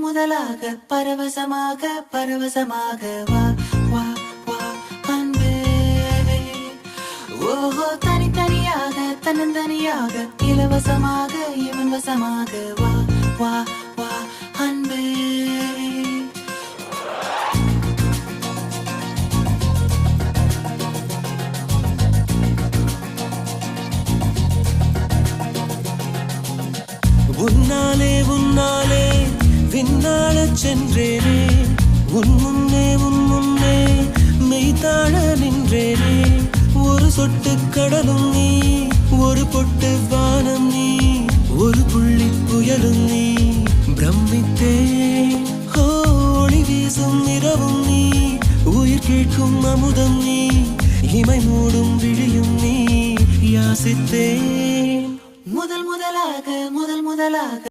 முதலாக பரவசமாக வா வா வா அன்பே. ஓஹோ தனித்தனியாக தன்னந்தனியாக இலவசமாக இவன் வசமாக வா வா வா அன்பே. உன்னாலே விண்ணாளச் சென்றேனே, உன் முன்னே மெய்தாழ நின்றேனே. ஒரு சொட்டு கடலும் நீ, ஒரு பொட்டு வானம் நீ, ஒரு புள்ளி புயலும் நீ. பிரமித்தேன் ஒளி வீசும் இரவும் நீ, உயிர் கேட்கும் அமுதம் நீ, இமை மூடும் விழியும் நீ. யாசித்தேன் முதலாக